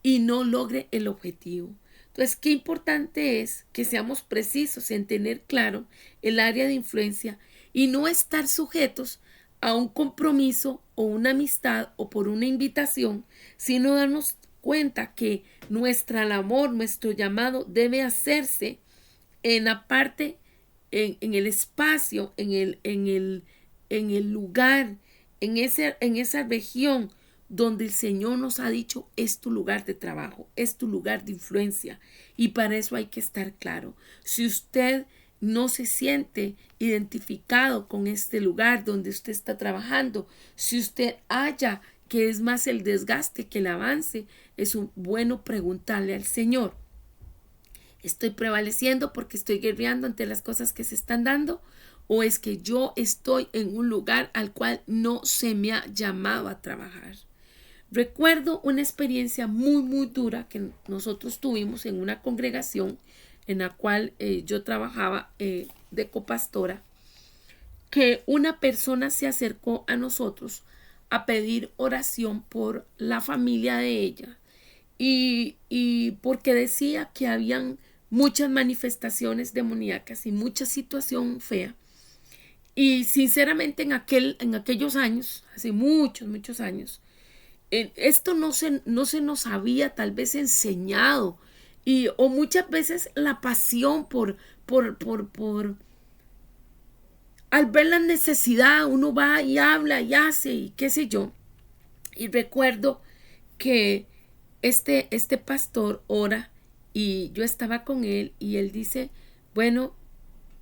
y no logre el objetivo. Entonces, qué importante es que seamos precisos en tener claro el área de influencia y no estar sujetos a un compromiso o una amistad o por una invitación, sino darnos cuenta que nuestra labor, nuestro llamado debe hacerse en la parte, en el espacio, en el lugar, en esa región donde el Señor nos ha dicho es tu lugar de trabajo, es tu lugar de influencia. Y para eso hay que estar claro. Si usted no se siente identificado con este lugar donde usted está trabajando, si usted halla que es más el desgaste que el avance, es bueno preguntarle al Señor: ¿estoy prevaleciendo porque estoy guerreando ante las cosas que se están dando? ¿O es que yo estoy en un lugar al cual no se me ha llamado a trabajar? Recuerdo una experiencia muy dura que nosotros tuvimos en una congregación en la cual yo trabajaba de copastora, que una persona se acercó a nosotros a pedir oración por la familia de ella y porque decía que habían muchas manifestaciones demoníacas y mucha situación fea. Y sinceramente en aquellos años, hace muchos años, esto no se nos había tal vez enseñado, o muchas veces la pasión al ver la necesidad, uno va y habla y hace y qué sé yo. Y recuerdo que este pastor ora y yo estaba con él y él dice: bueno,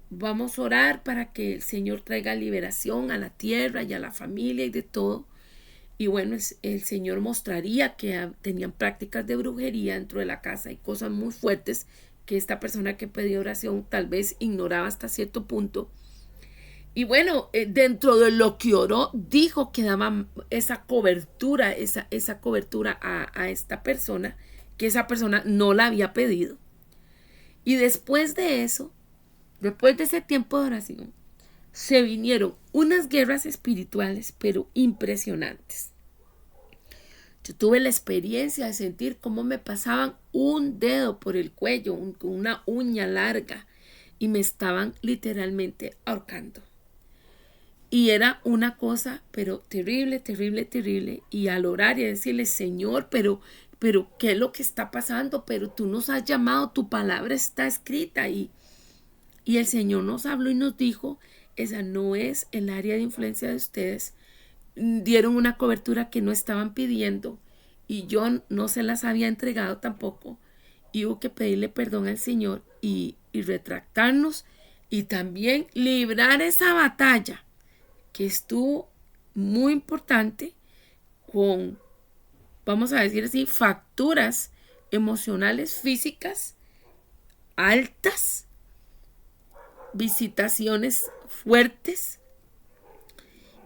vamos a orar para que el Señor traiga liberación a la tierra y a la familia y de todo. Y bueno, el Señor mostraría que tenían prácticas de brujería dentro de la casa y cosas muy fuertes que esta persona que pedía oración tal vez ignoraba hasta cierto punto. Y bueno, dentro de lo que oró, dijo que daba esa cobertura, esa cobertura a esta persona, que esa persona no la había pedido. Y después de eso, después de ese tiempo de oración, se vinieron unas guerras espirituales, pero impresionantes. Yo tuve la experiencia de sentir cómo me pasaban un dedo por el cuello, una uña larga, y me estaban literalmente ahorcando. Y era una cosa, pero terrible. Y al orar y a decirle: Señor, pero ¿qué es lo que está pasando? Pero tú nos has llamado, tu palabra está escrita. Y el Señor nos habló y nos dijo: esa no es el área de influencia de ustedes. Dieron una cobertura que no estaban pidiendo y yo no se las había entregado tampoco. Y hubo que pedirle perdón al Señor y retractarnos y también librar esa batalla que estuvo muy importante, con, vamos a decir así, facturas emocionales, físicas altas, visitaciones fuertes.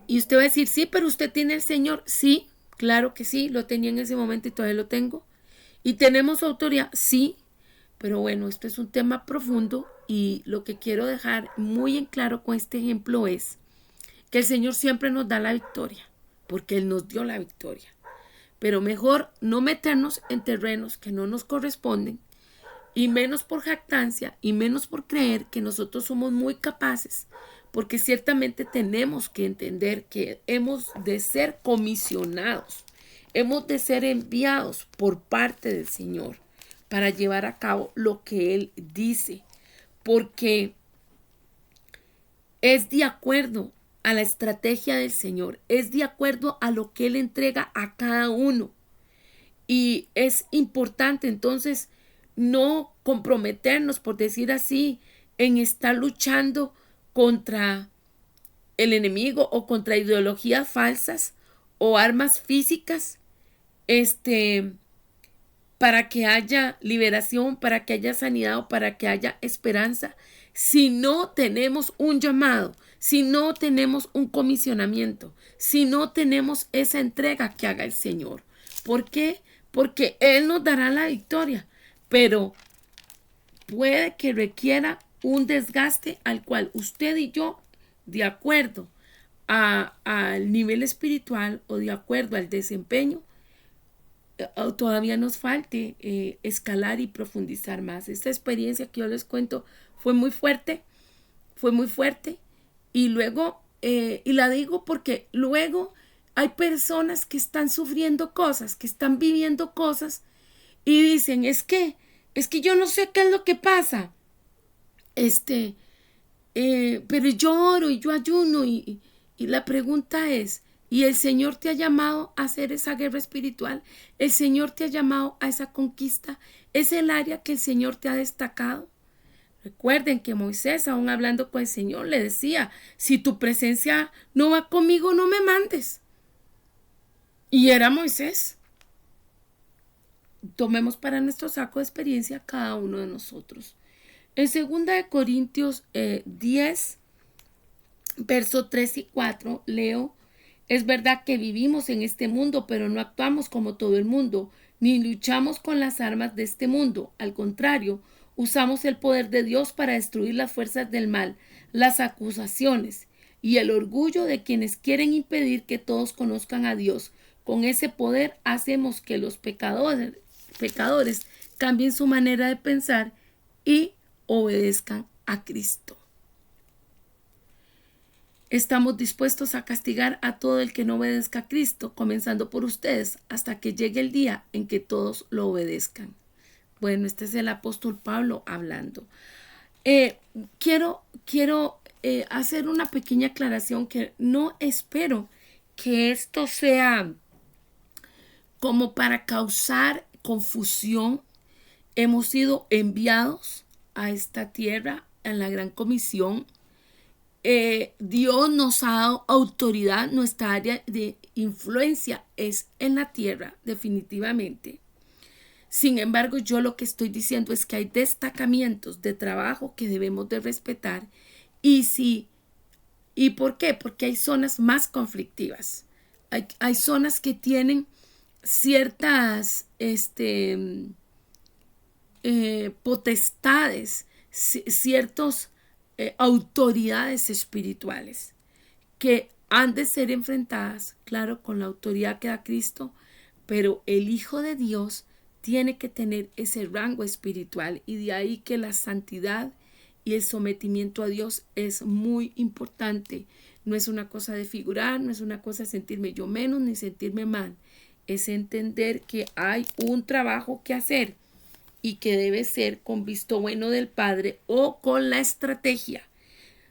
Y usted va a decir, sí, pero usted tiene el Señor. Sí, claro que sí, lo tenía en ese momento y todavía lo tengo. ¿Y tenemos autoridad? Sí, pero bueno, esto es un tema profundo y lo que quiero dejar muy en claro con este ejemplo es que el Señor siempre nos da la victoria, porque Él nos dio la victoria. Pero mejor no meternos en terrenos que no nos corresponden, y menos por jactancia, y menos por creer que nosotros somos muy capaces, porque ciertamente tenemos que entender que hemos de ser comisionados, hemos de ser enviados por parte del Señor para llevar a cabo lo que Él dice, porque es de acuerdo a la estrategia del Señor, es de acuerdo a lo que Él entrega a cada uno. Y es importante entonces no comprometernos, por decir así, en estar luchando contra el enemigo o contra ideologías falsas o armas físicas, para que haya liberación, para que haya sanidad o para que haya esperanza, si no tenemos un llamado, si no tenemos un comisionamiento, si no tenemos esa entrega que haga el Señor. ¿Por qué? Porque Él nos dará la victoria, pero puede que requiera un desgaste al cual usted y yo, de acuerdo al nivel espiritual o de acuerdo al desempeño, todavía nos falte escalar y profundizar más. Esta experiencia que yo les cuento fue muy fuerte, y luego, y la digo porque luego hay personas que están sufriendo cosas, que están viviendo cosas y dicen, es que yo no sé qué es lo que pasa, pero yo oro y yo ayuno y la pregunta es, ¿y el Señor te ha llamado a hacer esa guerra espiritual? ¿El Señor te ha llamado a esa conquista? ¿Es el área que el Señor te ha destacado? Recuerden que Moisés, aún hablando con el Señor, le decía, si tu presencia no va conmigo, no me mandes. Y era Moisés. Tomemos para nuestro saco de experiencia cada uno de nosotros. En 2 Corintios 10, verso 3 y 4, leo, es verdad que vivimos en este mundo, pero no actuamos como todo el mundo, ni luchamos con las armas de este mundo. Al contrario, usamos el poder de Dios para destruir las fuerzas del mal, las acusaciones y el orgullo de quienes quieren impedir que todos conozcan a Dios. Con ese poder hacemos que los pecadores cambien su manera de pensar y obedezcan a Cristo. Estamos dispuestos a castigar a todo el que no obedezca a Cristo, comenzando por ustedes, hasta que llegue el día en que todos lo obedezcan. Bueno, este es el apóstol Pablo hablando. Quiero hacer una pequeña aclaración, que no espero que esto sea como para causar confusión. Hemos sido enviados a esta tierra en la gran comisión. Dios nos ha dado autoridad, nuestra área de influencia es en la tierra, definitivamente. Sin embargo, yo lo que estoy diciendo es que hay destacamientos de trabajo que debemos de respetar. ¿Y por qué? Porque hay zonas más conflictivas. Hay zonas que tienen ciertas potestades, ciertos autoridades espirituales que han de ser enfrentadas, claro, con la autoridad que da Cristo, pero el Hijo de Dios tiene que tener ese rango espiritual, y de ahí que la santidad y el sometimiento a Dios es muy importante. No es una cosa de figurar, no es una cosa de sentirme yo menos ni sentirme mal, es entender que hay un trabajo que hacer y que debe ser con visto bueno del Padre o con la estrategia.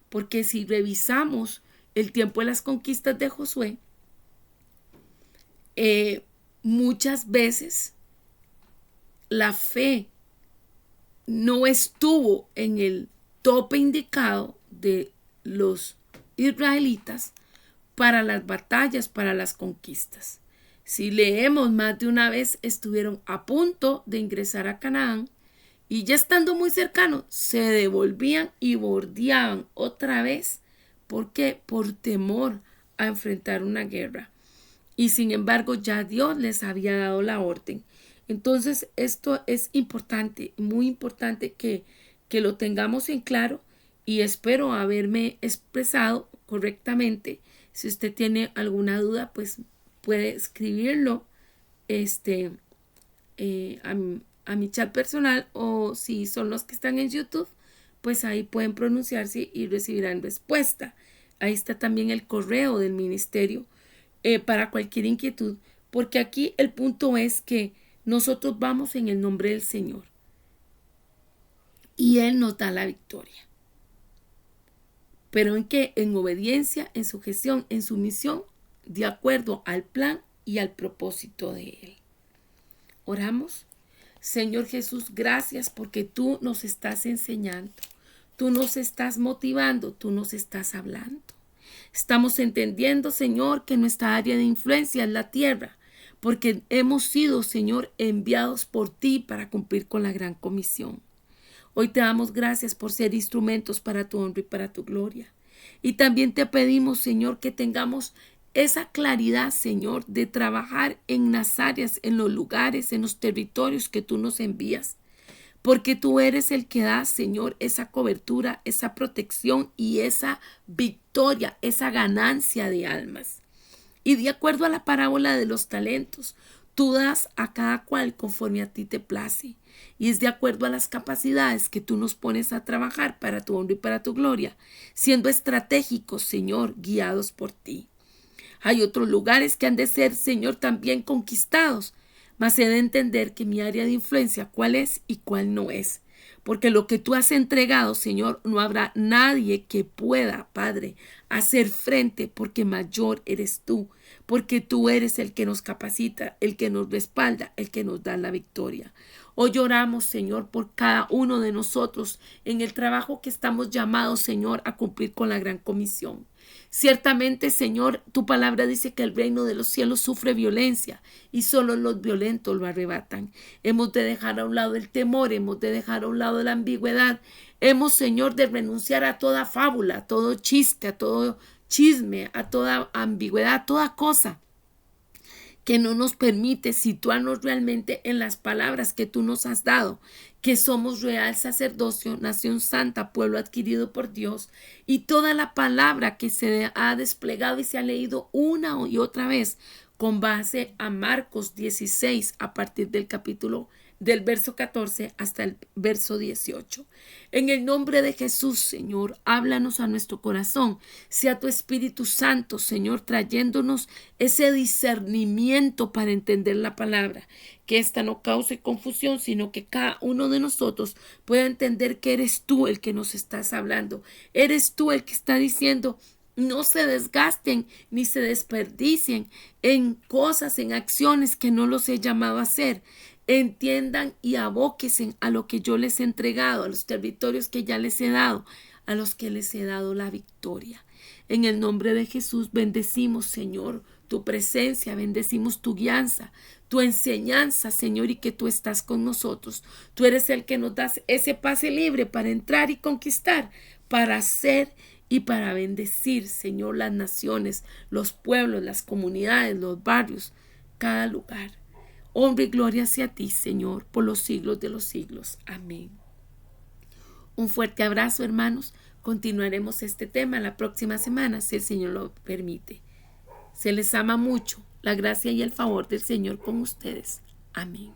Porque si revisamos el tiempo de las conquistas de Josué, muchas veces la fe no estuvo en el tope indicado de los israelitas para las batallas, para las conquistas. Si leemos, más de una vez estuvieron a punto de ingresar a Canaán Y ya estando muy cercanos, se devolvían y bordeaban otra vez. ¿Por qué? Por temor a enfrentar una guerra. Y sin embargo, ya Dios les había dado la orden. Entonces, esto es importante, muy importante que lo tengamos en claro, y espero haberme expresado correctamente. Si usted tiene alguna duda, pues puede escribirlo a mi chat personal, o si son los que están en YouTube, pues ahí pueden pronunciarse y recibirán respuesta. Ahí está también el correo del ministerio para cualquier inquietud, porque aquí el punto es que nosotros vamos en el nombre del Señor y Él nos da la victoria. Pero en qué? En obediencia, en sujeción, en sumisión, de acuerdo al plan y al propósito de Él. Oramos. Señor Jesús, gracias porque tú nos estás enseñando, tú nos estás motivando, tú nos estás hablando. Estamos entendiendo, Señor, que nuestra área de influencia es la tierra, porque hemos sido, Señor, enviados por ti para cumplir con la gran comisión. Hoy te damos gracias por ser instrumentos para tu honra y para tu gloria. Y también te pedimos, Señor, que tengamos esa claridad, Señor, de trabajar en las áreas, en los lugares, en los territorios que tú nos envías. Porque tú eres el que da, Señor, esa cobertura, esa protección y esa victoria, esa ganancia de almas. Y de acuerdo a la parábola de los talentos, tú das a cada cual conforme a ti te place. Y es de acuerdo a las capacidades que tú nos pones a trabajar para tu honra y para tu gloria, siendo estratégicos, Señor, guiados por ti. Hay otros lugares que han de ser, Señor, también conquistados, mas he de entender que mi área de influencia cuál es y cuál no es. Porque lo que tú has entregado, Señor, no habrá nadie que pueda, Padre, hacer frente, porque mayor eres tú, porque tú eres el que nos capacita, el que nos respalda, el que nos da la victoria. Hoy oramos, Señor, por cada uno de nosotros en el trabajo que estamos llamados, Señor, a cumplir con la gran comisión. Ciertamente, Señor, tu palabra dice que el reino de los cielos sufre violencia y solo los violentos lo arrebatan. Hemos de dejar a un lado el temor, hemos de dejar a un lado la ambigüedad. Hemos, Señor, de renunciar a toda fábula, a todo chiste, a todo chisme, a toda ambigüedad, a toda cosa que no nos permite situarnos realmente en las palabras que tú nos has dado, que somos real sacerdocio, nación santa, pueblo adquirido por Dios, y toda la palabra que se ha desplegado y se ha leído una y otra vez con base a Marcos 16 a partir del verso 14 hasta el verso 18. En el nombre de Jesús, Señor, háblanos a nuestro corazón. Sea tu Espíritu Santo, Señor, trayéndonos ese discernimiento para entender la palabra. Que ésta no cause confusión, sino que cada uno de nosotros pueda entender que eres tú el que nos estás hablando. Eres tú el que está diciendo: no se desgasten ni se desperdicien en cosas, en acciones que no los he llamado a hacer. Entiendan y abóquense a lo que yo les he entregado, a los territorios que ya les he dado, a los que les he dado la victoria. En el nombre de Jesús bendecimos, Señor, tu presencia, bendecimos tu guianza, tu enseñanza, Señor, y que tú estás con nosotros. Tú eres el que nos das ese pase libre para entrar y conquistar, para hacer y para bendecir, Señor, las naciones, los pueblos, las comunidades, los barrios, cada lugar. Honra y gloria hacia ti, Señor, por los siglos de los siglos. Amén. Un fuerte abrazo, hermanos. Continuaremos este tema la próxima semana, si el Señor lo permite. Se les ama mucho. La gracia y el favor del Señor con ustedes. Amén.